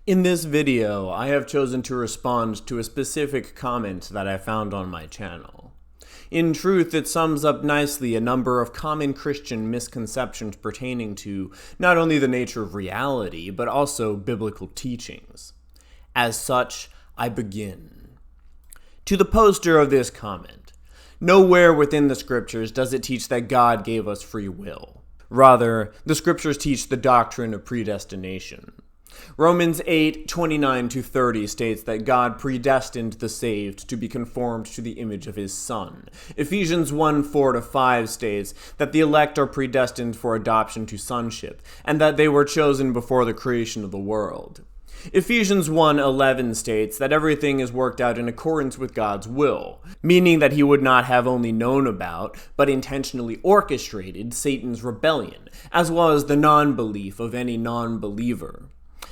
In this video, I have chosen to respond to a specific comment that I found on my channel. In truth, it sums up nicely a number of common Christian misconceptions pertaining to not only the nature of reality, but also biblical teachings. As such, I begin. To the poster of this comment, nowhere within the scriptures does it teach that God gave us free will. Rather, the scriptures teach the doctrine of predestination. Romans 8:29-30 states that God predestined the saved to be conformed to the image of his Son. Ephesians 1:4-5 states that the elect are predestined for adoption to sonship, and that they were chosen before the creation of the world. Ephesians 1:11 states that everything is worked out in accordance with God's will, meaning that he would not have only known about, but intentionally orchestrated Satan's rebellion, as well as the non-belief of any non-believer.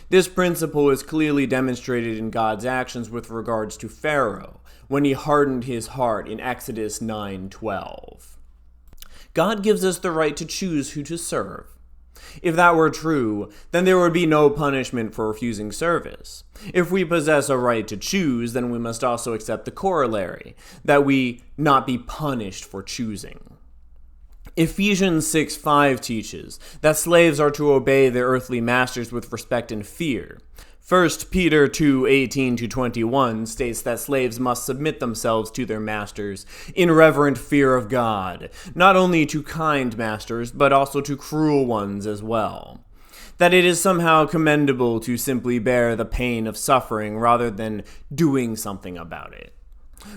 This principle is clearly demonstrated in God's actions with regards to Pharaoh, when he hardened his heart in Exodus 9:12. God gives us the right to choose who to serve. If that were true, then there would be no punishment for refusing service. If we possess a right to choose, then we must also accept the corollary, that we not be punished for choosing. Ephesians 6:5 teaches that slaves are to obey their earthly masters with respect and fear. 1 Peter 2:18-21 states that slaves must submit themselves to their masters in reverent fear of God, not only to kind masters, but also to cruel ones as well. That it is somehow commendable to simply bear the pain of suffering rather than doing something about it.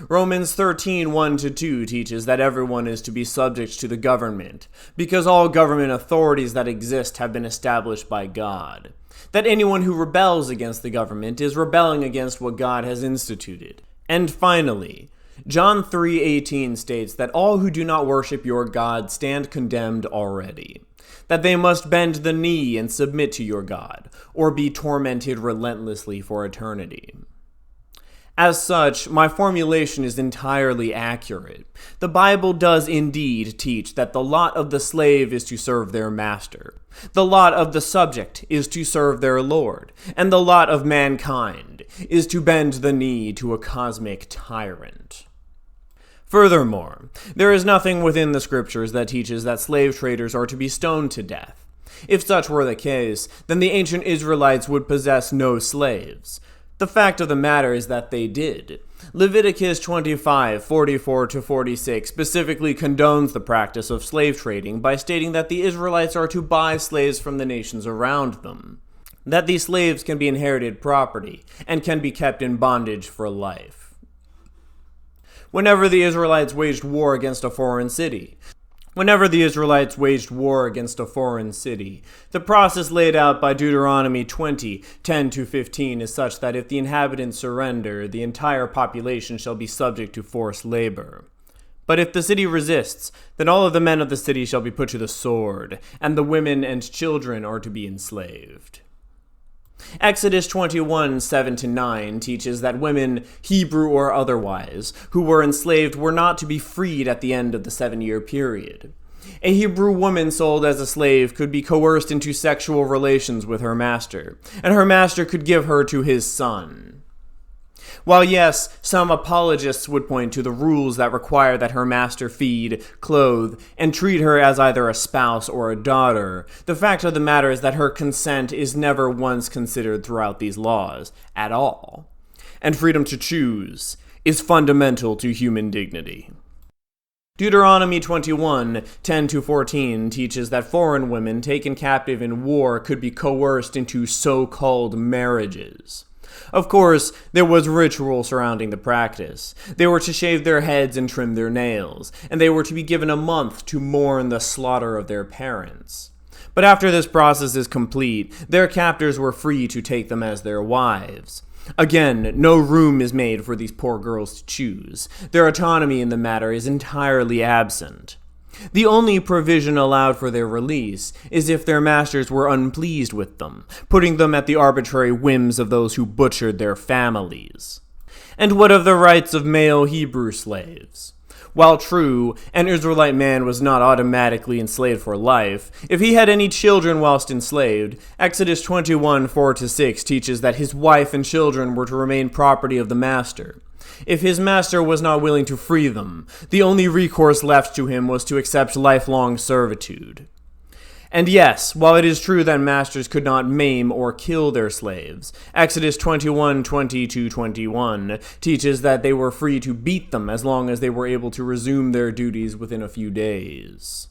Romans 13:1-2 teaches that everyone is to be subject to the government, because all government authorities that exist have been established by God. That anyone who rebels against the government is rebelling against what God has instituted. And finally, John 3:18 states that all who do not worship your God stand condemned already. That they must bend the knee and submit to your God, or be tormented relentlessly for eternity. As such, my formulation is entirely accurate. The Bible does indeed teach that the lot of the slave is to serve their master. The lot of the subject is to serve their Lord. And the lot of mankind is to bend the knee to a cosmic tyrant. Furthermore, there is nothing within the scriptures that teaches that slave traders are to be stoned to death. If such were the case, then the ancient Israelites would possess no slaves. The fact of the matter is that they did. Leviticus 25:44-46 specifically condones the practice of slave trading by stating that the Israelites are to buy slaves from the nations around them, that these slaves can be inherited property and can be kept in bondage for life. Whenever the Israelites waged war against a foreign city, the process laid out by Deuteronomy 20:10-15 is such that if the inhabitants surrender, the entire population shall be subject to forced labor. But if the city resists, then all of the men of the city shall be put to the sword, and the women and children are to be enslaved. Exodus 21:7-9 teaches that women, Hebrew or otherwise, who were enslaved were not to be freed at the end of the 7-year period. A Hebrew woman sold as a slave could be coerced into sexual relations with her master, and her master could give her to his son. While yes, some apologists would point to the rules that require that her master feed, clothe, and treat her as either a spouse or a daughter, the fact of the matter is that her consent is never once considered throughout these laws, at all. And freedom to choose is fundamental to human dignity. Deuteronomy 21:10-14 teaches that foreign women taken captive in war could be coerced into so-called marriages. Of course, there was ritual surrounding the practice. They were to shave their heads and trim their nails, and they were to be given a month to mourn the slaughter of their parents. But after this process is complete, their captors were free to take them as their wives. Again, no room is made for these poor girls to choose. Their autonomy in the matter is entirely absent. The only provision allowed for their release is if their masters were unpleased with them, putting them at the arbitrary whims of those who butchered their families. And what of the rights of male Hebrew slaves? While true, an Israelite man was not automatically enslaved for life, if he had any children whilst enslaved, Exodus 21:4-6 teaches that his wife and children were to remain property of the master. If his master was not willing to free them, the only recourse left to him was to accept lifelong servitude. And yes, while it is true that masters could not maim or kill their slaves, Exodus 21:20-21 teaches that they were free to beat them as long as they were able to resume their duties within a few days.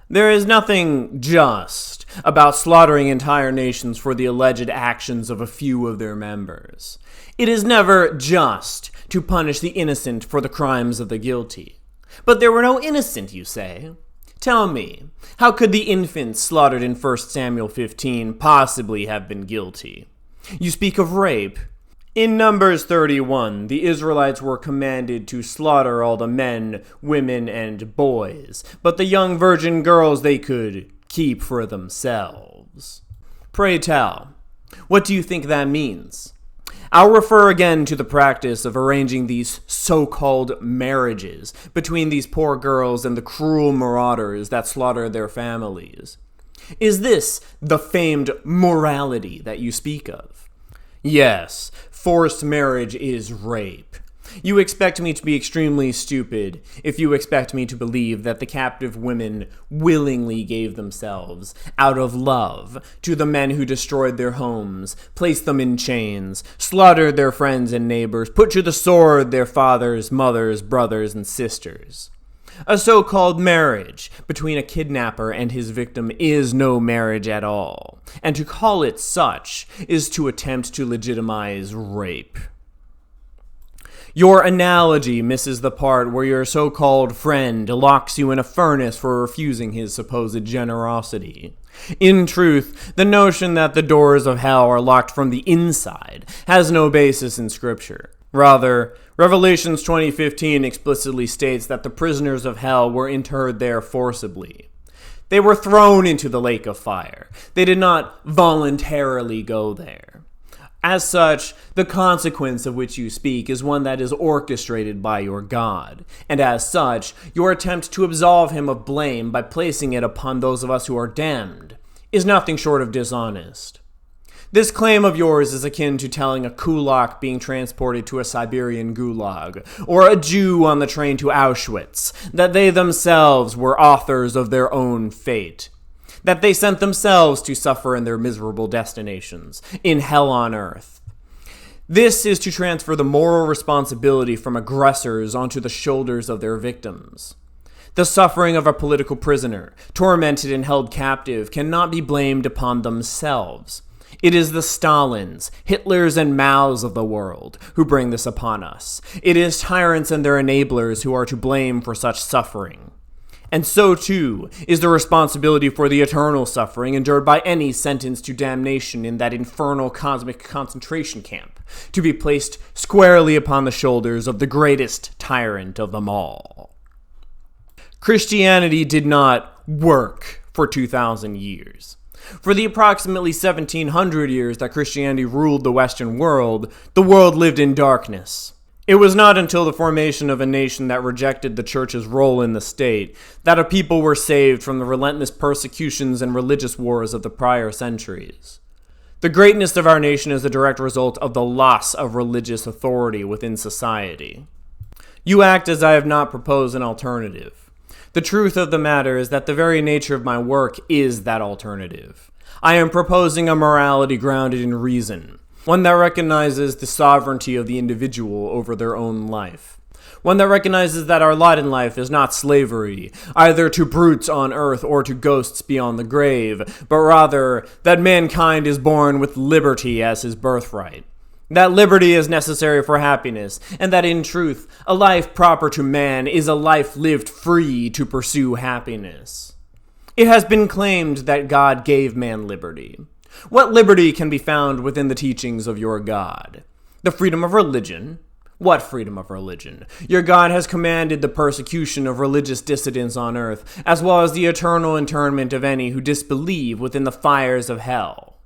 There is nothing just about slaughtering entire nations for the alleged actions of a few of their members. It is never just to punish the innocent for the crimes of the guilty. But there were no innocent, you say? Tell me, how could the infants slaughtered in 1 Samuel 15 possibly have been guilty? You speak of rape. In Numbers 31, the Israelites were commanded to slaughter all the men, women, and boys, but the young virgin girls they could keep for themselves. Pray tell, what do you think that means? I'll refer again to the practice of arranging these so-called marriages between these poor girls and the cruel marauders that slaughter their families. Is this the famed morality that you speak of? Yes, forced marriage is rape. You expect me to be extremely stupid if you expect me to believe that the captive women willingly gave themselves, out of love, to the men who destroyed their homes, placed them in chains, slaughtered their friends and neighbors, put to the sword their fathers, mothers, brothers, and sisters. A so-called marriage between a kidnapper and his victim is no marriage at all, and to call it such is to attempt to legitimize rape. Your analogy misses the part where your so-called friend locks you in a furnace for refusing his supposed generosity. In truth, the notion that the doors of hell are locked from the inside has no basis in Scripture. Rather, Revelations 20:15 explicitly states that the prisoners of hell were interred there forcibly. They were thrown into the lake of fire. They did not voluntarily go there. As such, the consequence of which you speak is one that is orchestrated by your God, and as such, your attempt to absolve him of blame by placing it upon those of us who are damned is nothing short of dishonest. This claim of yours is akin to telling a kulak being transported to a Siberian gulag, or a Jew on the train to Auschwitz, that they themselves were authors of their own fate. That they sent themselves to suffer in their miserable destinations, in hell on earth. This is to transfer the moral responsibility from aggressors onto the shoulders of their victims. The suffering of a political prisoner, tormented and held captive, cannot be blamed upon themselves. It is the Stalins, Hitlers, and Maos of the world who bring this upon us. It is tyrants and their enablers who are to blame for such suffering. And so, too, is the responsibility for the eternal suffering endured by any sentenced to damnation in that infernal cosmic concentration camp, to be placed squarely upon the shoulders of the greatest tyrant of them all. Christianity did not work for 2,000 years. For the approximately 1,700 years that Christianity ruled the Western world, the world lived in darkness. It was not until the formation of a nation that rejected the church's role in the state that a people were saved from the relentless persecutions and religious wars of the prior centuries. The greatness of our nation is a direct result of the loss of religious authority within society. You act as I have not proposed an alternative. The truth of the matter is that the very nature of my work is that alternative. I am proposing a morality grounded in reason. One that recognizes the sovereignty of the individual over their own life. One that recognizes that our lot in life is not slavery, either to brutes on earth or to ghosts beyond the grave, but rather that mankind is born with liberty as his birthright. That liberty is necessary for happiness, and that in truth, a life proper to man is a life lived free to pursue happiness. It has been claimed that God gave man liberty. What liberty can be found within the teachings of your God? The freedom of religion? What freedom of religion? Your God has commanded the persecution of religious dissidents on earth, as well as the eternal internment of any who disbelieve within the fires of hell.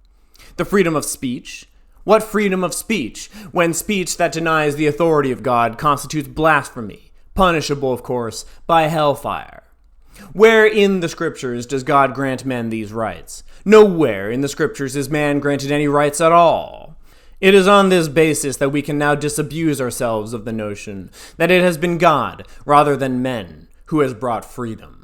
The freedom of speech? What freedom of speech, when speech that denies the authority of God constitutes blasphemy, punishable, of course, by hellfire. Where in the scriptures does God grant men these rights? Nowhere in the scriptures is man granted any rights at all. It is on this basis that we can now disabuse ourselves of the notion that it has been God, rather than men, who has brought freedom.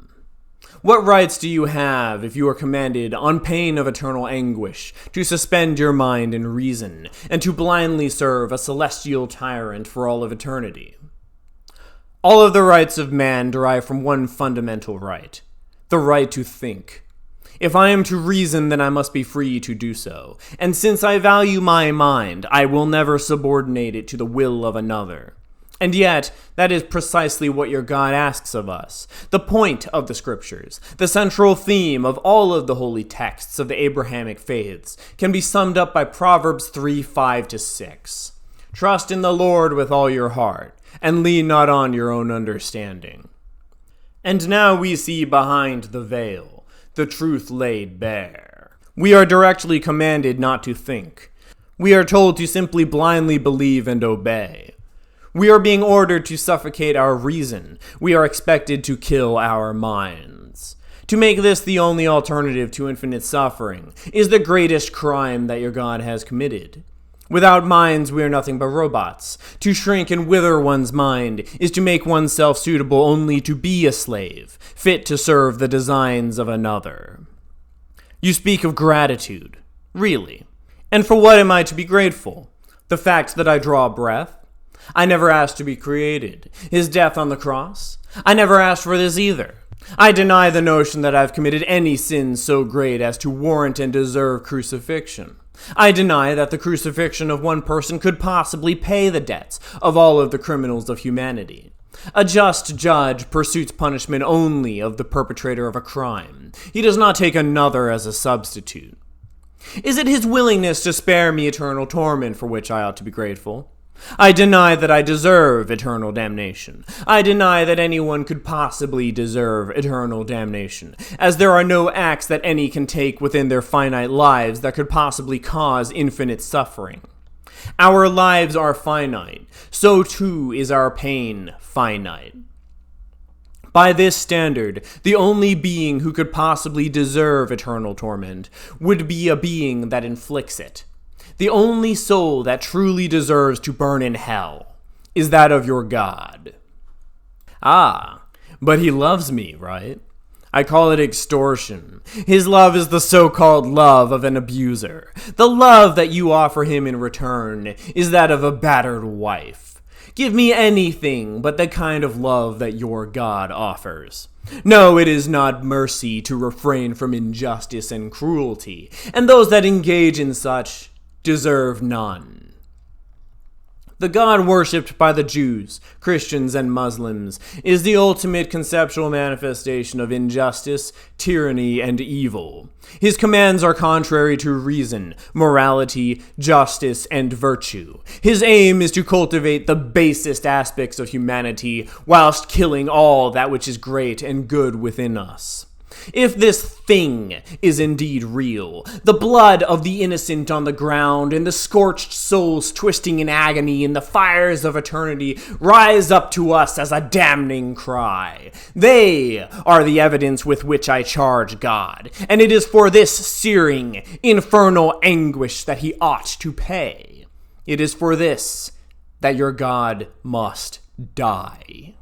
What rights do you have if you are commanded, on pain of eternal anguish, to suspend your mind and reason, and to blindly serve a celestial tyrant for all of eternity? All of the rights of man derive from one fundamental right, the right to think. If I am to reason, then I must be free to do so, and since I value my mind, I will never subordinate it to the will of another. And yet, that is precisely what your God asks of us. The point of the scriptures, the central theme of all of the holy texts of the Abrahamic faiths, can be summed up by Proverbs 3:5-6. Trust in the Lord with all your heart, and lean not on your own understanding. And now we see behind the veil, the truth laid bare. We are directly commanded not to think. We are told to simply blindly believe and obey. We are being ordered to suffocate our reason. We are expected to kill our minds. To make this the only alternative to infinite suffering is the greatest crime that your God has committed. Without minds, we are nothing but robots. To shrink and wither one's mind is to make oneself suitable only to be a slave, fit to serve the designs of another. You speak of gratitude. Really? And for what am I to be grateful? The fact that I draw breath? I never asked to be created. His death on the cross? I never asked for this either. I deny the notion that I've committed any sin so great as to warrant and deserve crucifixion. I deny that the crucifixion of one person could possibly pay the debts of all of the criminals of humanity. A just judge pursues punishment only of the perpetrator of a crime. He does not take another as a substitute. Is it his willingness to spare me eternal torment for which I ought to be grateful? I deny that I deserve eternal damnation. I deny that anyone could possibly deserve eternal damnation, as there are no acts that any can take within their finite lives that could possibly cause infinite suffering. Our lives are finite, so too is our pain finite. By this standard, the only being who could possibly deserve eternal torment would be a being that inflicts it. The only soul that truly deserves to burn in hell is that of your God. Ah, but he loves me, right? I call it extortion. His love is the so-called love of an abuser. The love that you offer him in return is that of a battered wife. Give me anything but the kind of love that your God offers. No, it is not mercy to refrain from injustice and cruelty, and those that engage in such deserve none. The God worshipped by the Jews, Christians, and Muslims is the ultimate conceptual manifestation of injustice, tyranny, and evil. His commands are contrary to reason, morality, justice, and virtue. His aim is to cultivate the basest aspects of humanity whilst killing all that which is great and good within us. If this thing is indeed real, the blood of the innocent on the ground and the scorched souls twisting in agony in the fires of eternity rise up to us as a damning cry. They are the evidence with which I charge God, and it is for this searing, infernal anguish that he ought to pay. It is for this that your God must die.